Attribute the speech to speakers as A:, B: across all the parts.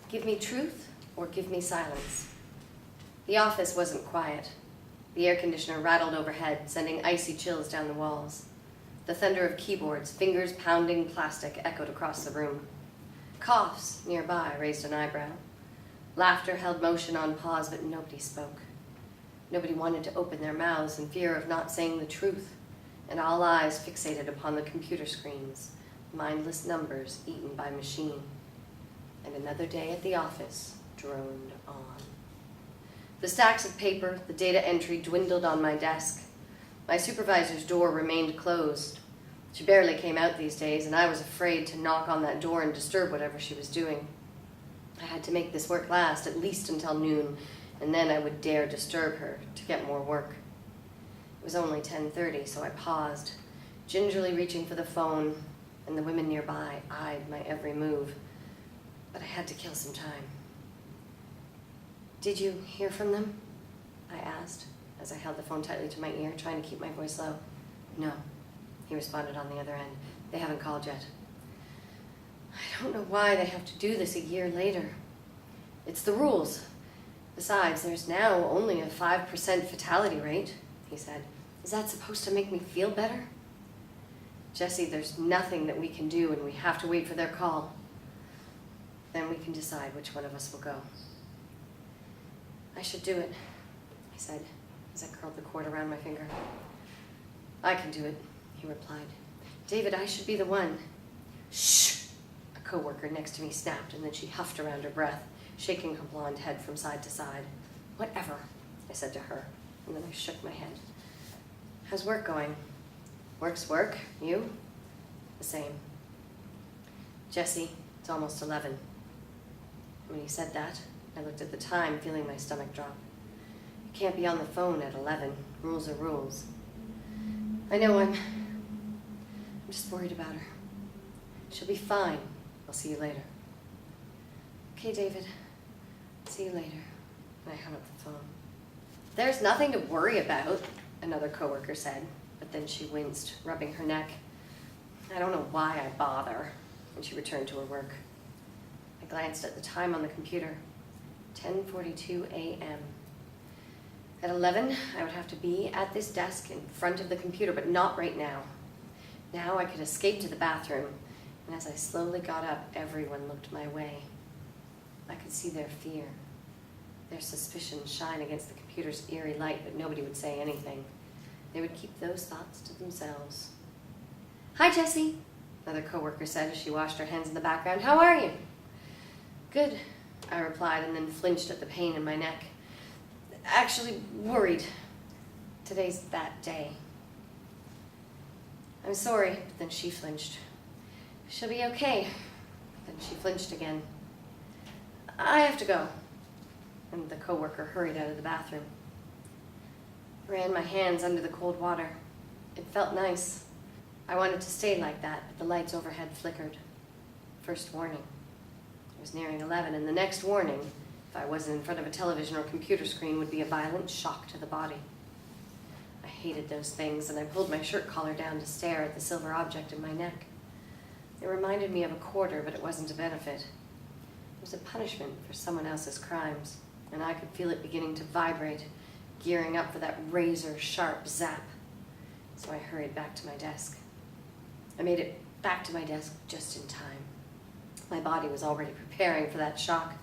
A: Give me truth or give me silence. The office wasn't quiet. The air conditioner rattled overhead, sending icy chills down the walls. The thunder of keyboards, fingers pounding plastic, echoed across the room. Coughs nearby raised an eyebrow. Laughter held motion on pause, but nobody spoke. Nobody wanted to open their mouths in fear of not saying the truth, and all eyes fixated upon the computer screens, mindless numbers eaten by machine. And another day at the office droned on. The stacks of paper, the data entry dwindled on my desk. My supervisor's door remained closed. She barely came out these days, and I was afraid to knock on that door and disturb whatever she was doing. I had to make this work last at least until noon, and then I would dare disturb her to get more work. It was only 10:30, so I paused, gingerly reaching for the phone, and the women nearby eyed my every move. But I had to kill some time. "Did you hear from them?" I asked, as I held the phone tightly to my ear, trying to keep my voice low. "No," he responded on the other end. "They haven't called yet." "I don't know why they have to do this a year later. It's the rules. Besides, there's now only a 5% fatality rate," he said. "Is that supposed to make me feel better?" "Jesse, there's nothing that we can do, and we have to wait for their call. Then we can decide which one of us will go." "I should do it," I said, as I curled the cord around my finger. "I can do it," he replied. "David, I should be the one." "Shh!" a coworker next to me snapped, and then she huffed around her breath, shaking her blonde head from side to side. "Whatever," I said to her, and then I shook my head. "How's work going?" "Work's work. You?" "The same." "Jesse, it's almost 11. When he said that, I looked at the time, feeling my stomach drop. You can't be on the phone at 11. Rules are rules. "I know, I'm just worried about her. She'll be fine. I'll see you later." "Okay, David. See you later." And I hung up the phone. "There's nothing to worry about," another coworker said, but then she winced, rubbing her neck. "I don't know why I bother," and she returned to her work. I glanced at the time on the computer. 10:42 a.m. At 11, I would have to be at this desk in front of the computer, but not right now. Now I could escape to the bathroom, and as I slowly got up, everyone looked my way. I could see their fear, their suspicion shine against the computer's eerie light, but nobody would say anything. They would keep those thoughts to themselves. "Hi, Jessie," another coworker said as she washed her hands in the background. "How are you?" "Good," I replied, and then flinched at the pain in my neck. "Actually worried. Today's that day." "I'm sorry," but then she flinched. "She'll be okay." Then she flinched again. "I have to go." And the coworker hurried out of the bathroom. I ran my hands under the cold water. It felt nice. I wanted to stay like that, but the lights overhead flickered. First warning. It was nearing 11, and the next warning, if I wasn't in front of a television or computer screen, would be a violent shock to the body. I hated those things, and I pulled my shirt collar down to stare at the silver object in my neck. It reminded me of a quarter, but it wasn't a benefit. It was a punishment for someone else's crimes, and I could feel it beginning to vibrate, gearing up for that razor-sharp zap. So I hurried back to my desk. I made it back to my desk just in time. My body was already preparing for that shock.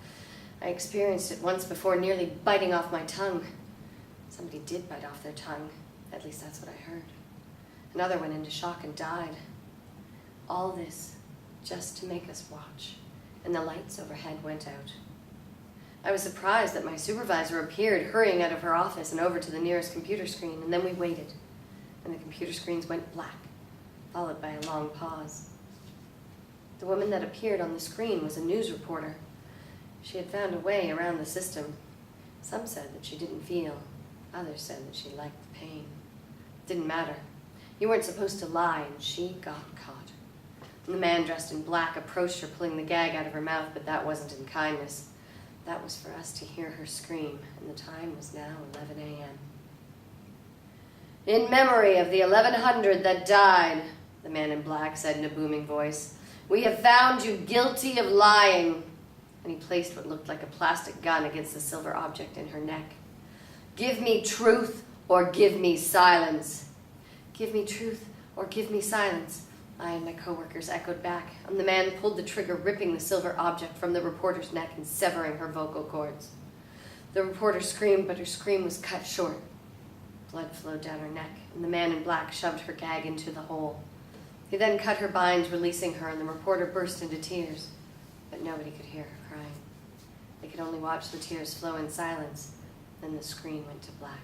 A: I experienced it once before, nearly biting off my tongue. Somebody did bite off their tongue. At least that's what I heard. Another went into shock and died. All this just to make us watch, and the lights overhead went out. I was surprised that my supervisor appeared, hurrying out of her office and over to the nearest computer screen, and then we waited, and the computer screens went black, followed by a long pause. The woman that appeared on the screen was a news reporter. She had found a way around the system. Some said that she didn't feel. Others said that she liked the pain. It didn't matter. You weren't supposed to lie, and she got caught. And the man dressed in black approached her, pulling the gag out of her mouth, but that wasn't in kindness. That was for us to hear her scream, and the time was now 11 a.m. "In memory of the 1100 that died," the man in black said in a booming voice, "we have found you guilty of lying. and he placed what looked like a plastic gun against the silver object in her neck. "Give me truth or give me silence." "Give me truth or give me silence," I and my coworkers echoed back, and the man pulled the trigger, ripping the silver object from the reporter's neck and severing her vocal cords. The reporter screamed, but her scream was cut short. Blood flowed down her neck, and the man in black shoved her gag into the hole. He then cut her binds, releasing her, and the reporter burst into tears. But nobody could hear her crying. They could only watch the tears flow in silence. Then the screen went to black.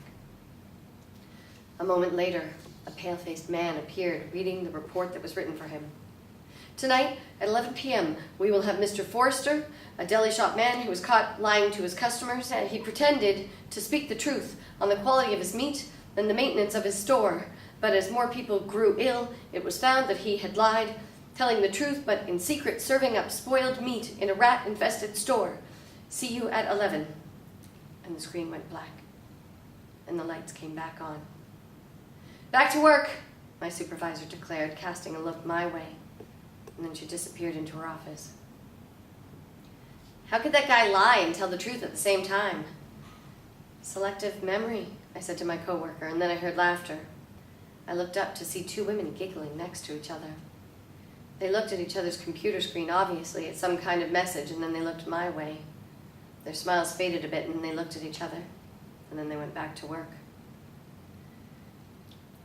A: A moment later, a pale-faced man appeared, reading the report that was written for him. "Tonight, at 11 p.m., we will have Mr. Forrester, a deli shop man who was caught lying to his customers. He pretended to speak the truth on the quality of his meat and the maintenance of his store. But as more people grew ill, it was found that he had lied, telling the truth, but in secret serving up spoiled meat in a rat-infested store. See you at 11. And the screen went black, and the lights came back on. "Back to work," my supervisor declared, casting a look my way, and then she disappeared into her office. "How could that guy lie and tell the truth at the same time?" "Selective memory," I said to my coworker, and then I heard laughter. I looked up to see two women giggling next to each other. They looked at each other's computer screen, obviously at some kind of message, and then they looked my way. Their smiles faded a bit, and they looked at each other, and then they went back to work.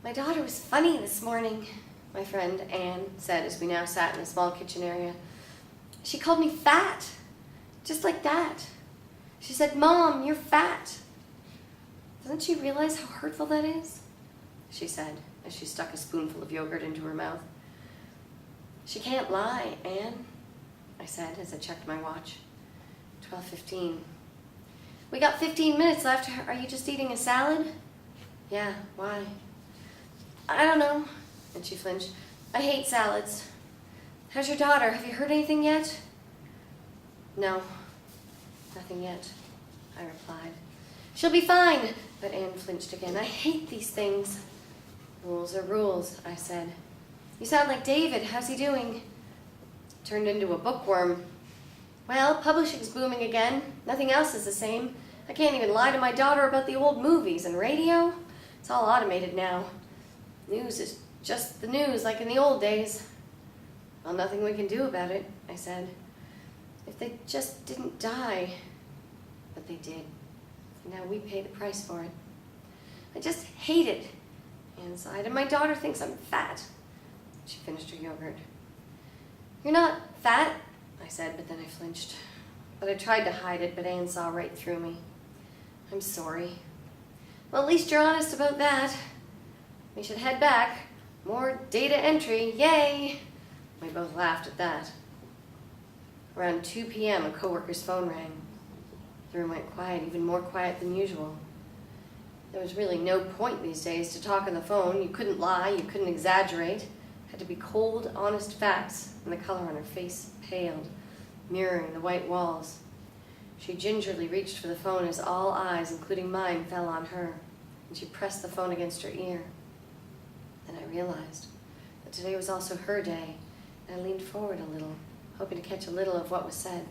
A: "My daughter was funny this morning," my friend Anne said as we now sat in a small kitchen area. "She called me fat, just like that. She said, 'Mom, you're fat.' Doesn't she realize how hurtful that is?" she said as she stuck a spoonful of yogurt into her mouth. "She can't lie, Anne," I said as I checked my watch. 12:15. "We got 15 minutes left. Are you just eating a salad?" "Yeah, why?" "I don't know," and she flinched. "I hate salads. How's your daughter? Have you heard anything yet?" "No, nothing yet," I replied. "She'll be fine," but Anne flinched again. "I hate these things." "Rules are rules," I said. "You sound like David. How's he doing?" "Turned into a bookworm." "Well, publishing's booming again. Nothing else is the same. I can't even lie to my daughter about the old movies and radio. It's all automated now. News is just the news, like in the old days." "Well, nothing we can do about it," I said. "If they just didn't die." But they did. And now we pay the price for it. "I just hate it," Anne sighed, "and my daughter thinks I'm fat." She finished her yogurt. "You're not fat," I said, but then I flinched. But I tried to hide it, but Anne saw right through me. "I'm sorry." "Well, at least you're honest about that. We should head back. More data entry, yay!" We both laughed at that. Around 2 p.m., a coworker's phone rang. The room went quiet, even more quiet than usual. There was really no point these days to talk on the phone. You couldn't lie, you couldn't exaggerate. It had to be cold, honest facts, and the color on her face paled, mirroring the white walls. She gingerly reached for the phone as all eyes, including mine, fell on her, and she pressed the phone against her ear. Then I realized that today was also her day, and I leaned forward a little, hoping to catch a little of what was said.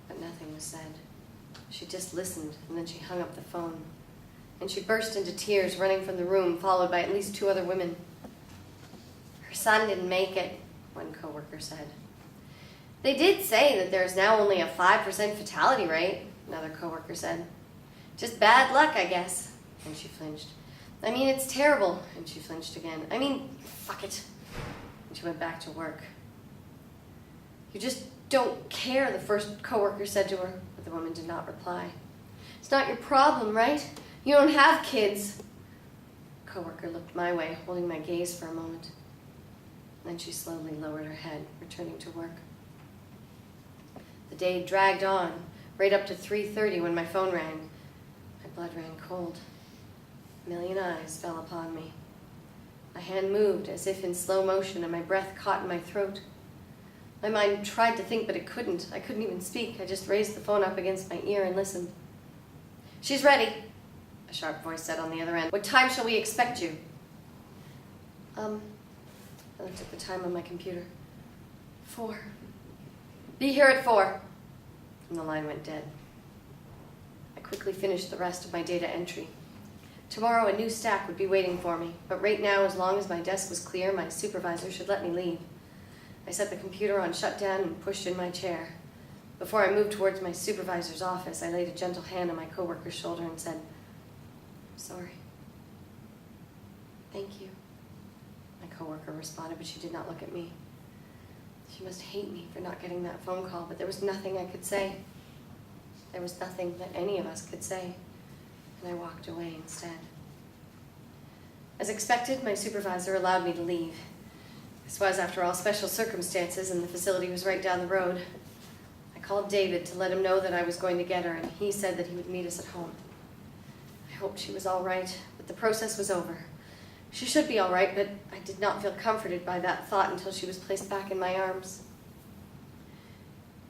A: But nothing was said. She just listened, and then she hung up the phone. And she burst into tears, running from the room, followed by at least 2 other women. "Her son didn't make it," one coworker said. "They did say that there's now only a 5% fatality rate," another coworker said. "Just bad luck, I guess," and she flinched. "I mean, it's terrible," and she flinched again. "I mean, fuck it." And she went back to work. "You just don't care," the first coworker said to her, but the woman did not reply. "It's not your problem, right? You don't have kids." The coworker looked my way, holding my gaze for a moment. Then she slowly lowered her head, returning to work. The day dragged on, right up to 3:30 when my phone rang. My blood ran cold. A million eyes fell upon me. My hand moved as if in slow motion, and my breath caught in my throat. My mind tried to think, but it couldn't. I couldn't even speak. I just raised the phone up against my ear and listened. "She's ready," a sharp voice said on the other end. "What time shall we expect you?" I looked at the time on my computer. 4. "Be here at 4. and the line went dead. I quickly finished the rest of my data entry. Tomorrow a new stack would be waiting for me, but right now, as long as my desk was clear, my supervisor should let me leave. I set the computer on shutdown and pushed in my chair. Before I moved towards my supervisor's office, I laid a gentle hand on my coworker's shoulder and said, "I'm sorry." "Thank you," my coworker responded, but she did not look at me. She must hate me for not getting that phone call, but there was nothing I could say. There was nothing that any of us could say, and I walked away instead. As expected, my supervisor allowed me to leave. This was, after all, special circumstances, and the facility was right down the road. I called David to let him know that I was going to get her, and he said that he would meet us at home. I hoped she was all right, but the process was over. She should be all right, but I did not feel comforted by that thought until she was placed back in my arms.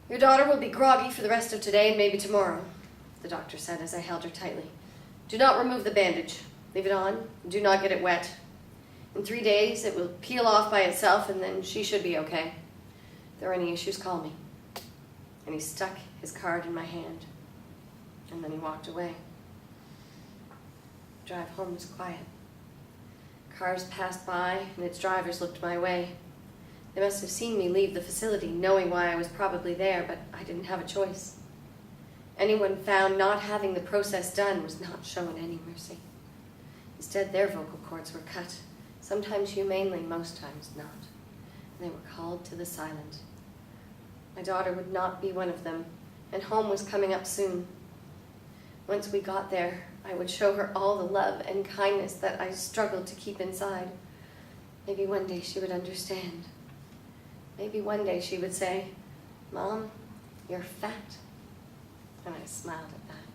A: "Your daughter will be groggy for the rest of today and maybe tomorrow," the doctor said as I held her tightly. "Do not remove the bandage. Leave it on, and do not get it wet. In 3 days, it will peel off by itself, and then she should be okay. If there are any issues, call me." And he stuck his card in my hand, and then he walked away. The drive home was quiet. Cars passed by, and its drivers looked my way. They must have seen me leave the facility, knowing why I was probably there, but I didn't have a choice. Anyone found not having the process done was not shown any mercy. Instead, their vocal cords were cut, sometimes humanely, most times not, and they were called to the silent. My daughter would not be one of them, and home was coming up soon. Once we got there, I would show her all the love and kindness that I struggled to keep inside. Maybe one day she would understand. Maybe one day she would say, "Mom, you're fat." And I smiled at that.